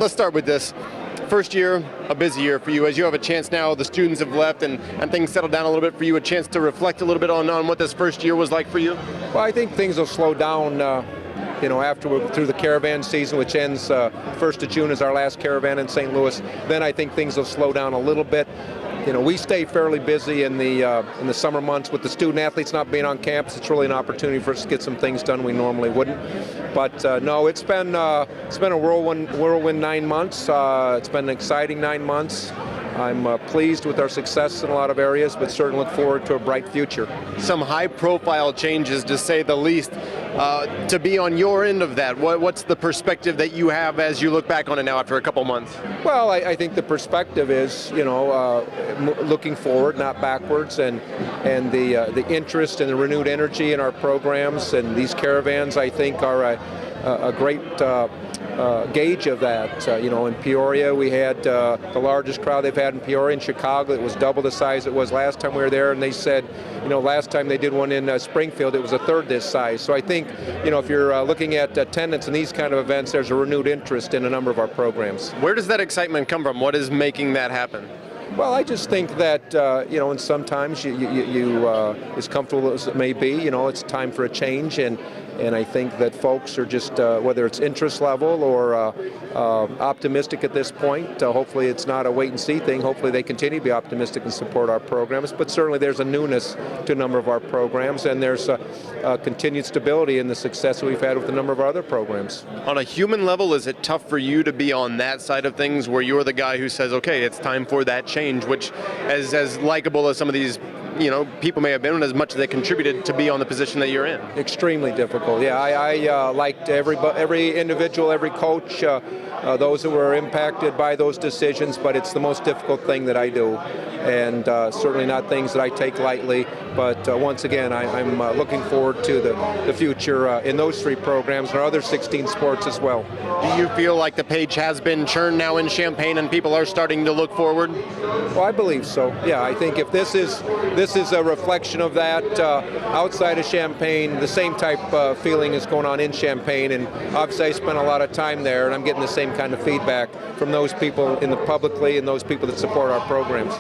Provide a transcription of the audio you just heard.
let's start with this. First year, a busy year for you. As you have a chance now, the students have left and things settle down a little bit for you, a chance to reflect a little bit on what this first year was like for you? Well, I think things will slow down, after we're through the caravan season, which ends 1st of June is our last caravan in St. Louis. Then I think things will slow down a little bit. We stay fairly busy in the summer months with the student athletes not being on campus. It's really an opportunity for us to get some things done we normally wouldn't. But no, it's been a whirlwind 9 months. It's been an exciting 9 months. I'm pleased with our success in a lot of areas, but certainly look forward to a bright future. Some high-profile changes, to say the least. To be on your end of that, what's the perspective that you have as you look back on it now after a couple months? Well, I think the perspective is, looking forward, not backwards, and the interest and the renewed energy in our programs and these caravans, I think, are a great gauge of that. In Peoria, we had the largest crowd they've had in Peoria. In Chicago, it was double the size it was last time we were there, and they said, last time they did one in Springfield, it was a third this size. So I think, if you're looking at attendance in these kind of events, there's a renewed interest in a number of our programs. Where does that excitement come from? What is making that happen? Well, I just think that, and sometimes you as comfortable as it may be, it's time for a change, and I think that folks are just, whether it's interest level or optimistic at this point. Hopefully it's not a wait-and-see thing. Hopefully they continue to be optimistic and support our programs. But certainly there's a newness to a number of our programs, and there's continued stability in the success that we've had with a number of our other programs. On a human level, is it tough for you to be on that side of things where you're the guy who says, okay, it's time for that change, which as likable as some of these people may have been, as much as they contributed to be on the position that you're in? Extremely difficult. Yeah, I liked every individual, every coach, those who were impacted by those decisions, but it's the most difficult thing that I do, and certainly not things that I take lightly. But once again, I'm looking forward to the future in those 3 programs and our other 16 sports as well. Do you feel like the page has been churned now in Champaign and people are starting to look forward? Well, I believe so. Yeah, I think if this is a reflection of that outside of Champaign, the same type of feeling is going on in Champaign, and obviously I spent a lot of time there, and I'm getting the same kind of feedback from those people publicly and those people that support our programs.